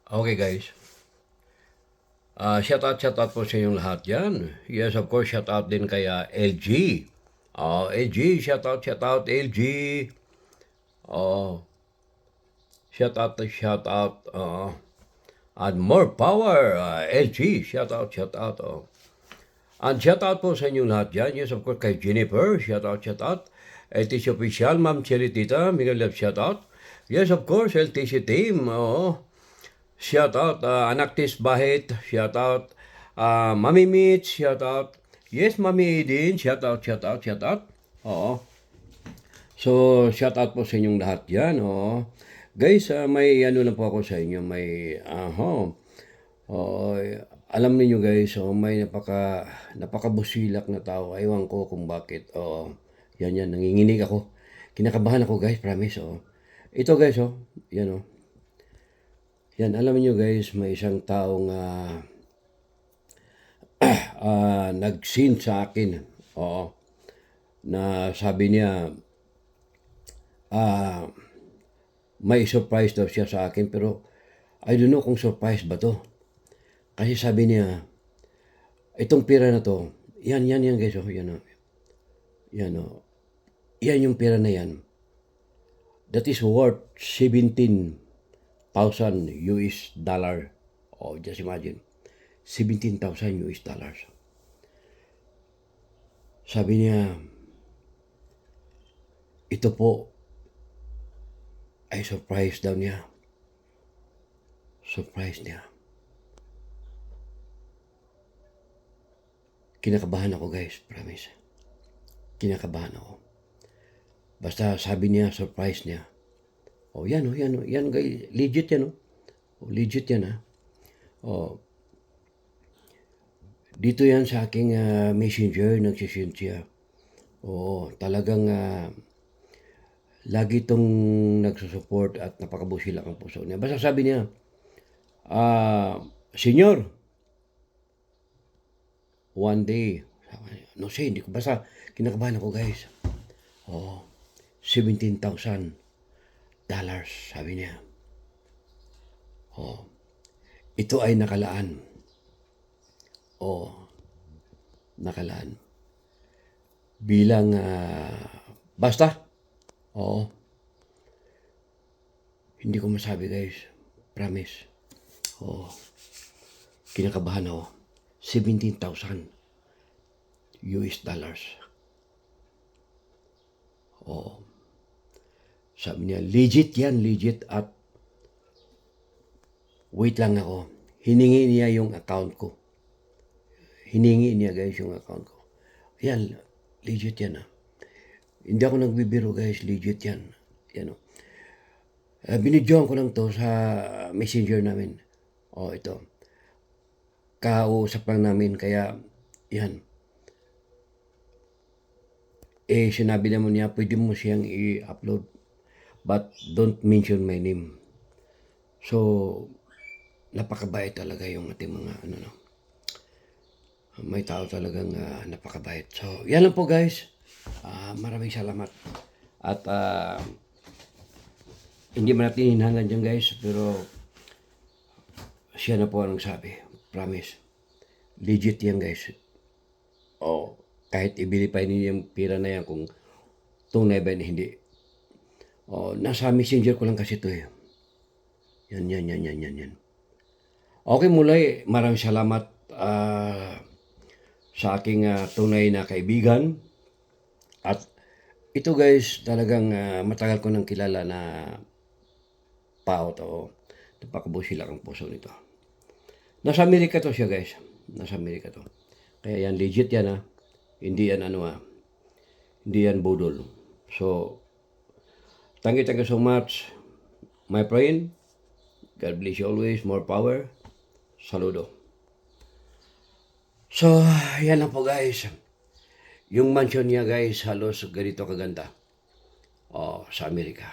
Okay guys, shout out po sa inyong lahat yan. Yes, of course, shout out din kay LG. LG, shout out LG. Oh, shout out. And more power, LG, shout out. And shout out po sa inyong lahat yan. Yes, of course, kay Jennifer, shout out. LTC Official, Ma'am Cherry Tita, Miguel shout out. Yes, of course, LTC team, shout out, Anak Tis Bahit, shout out, Mami Mitch, shout out. Yes, Mami Edin, shout out. Oo. So, shout out po sa inyong lahat yan, Guys, may ano lang po ako sa inyo, may, alam niyo guys, may napakabusilak na tao. Ewan ko kung bakit. Yan, nanginginig ako. Kinakabahan ako guys, promise. Ito guys, yan. Yan, alam niyo guys, may isang taong nag-send sa akin. Na sabi niya, may surprise daw siya sa akin, pero I don't know kung surprise ba to. Kasi sabi niya, itong pera na to, yan guys, yan. Yan yung pera na yan. That is worth 17,000 US dollar. Just imagine. 17,000 US dollars. Sabi niya, ito po ay surprise daw niya. Surprise niya. Kinakabahan ako guys, promise. Kinakabahan ako. Basta sabi niya, surprise niya. Yan guys, legit yan, legit yan, Dito yan sa aking messenger, nagsisend siya. Talagang lagi itong nagsusupport at napakabusilak ang puso niya. Basta sabi niya, Senyor, one day, no say, hindi ko, basta kinakabahan ako guys. 17,000 dollars, sabi niya. Ito ay nakalaan. Nakalaan. Bilang, basta, hindi ko masabi guys. Promise. Kinakabahan ako. 17,000 US dollars. Sabi niya, legit yan, legit. At wait lang ako. Hiningi niya yung account ko. Hiningi niya guys yung account ko. Yan, legit yan. Hindi ako nagbibiro guys, legit yan. Yan binidyoan ko lang to sa messenger namin. Ito. Kausap lang namin, kaya yan. Sinabi naman niya, pwede mo siyang i-upload, but don't mention my name. So, napakabait talaga yung ating mga may tao talagang napakabait. So, yan lang po guys. Maraming salamat. At hindi man natin hinangan dyan guys, pero siya na po ang nagsabi. Promise. Legit yan guys. Kahit ibili pa ninyo yung pira na yan kung tunay ba hindi. Nasa messenger ko lang kasi ito Yan. Okay, muli, maraming salamat sa aking tunay na kaibigan. At ito guys, talagang matagal ko nang kilala na tao to. Napakabusilak ang puso nito. Nasa Amerika to siya guys. Nasa Amerika to. Kaya yan, legit yan Hindi yan hindi yan budol. So, thank you so much, my friend. God bless you always. More power. Saludo. So, yan lang po guys. Yung mansion niya guys, halos ganito kaganda. Sa Amerika.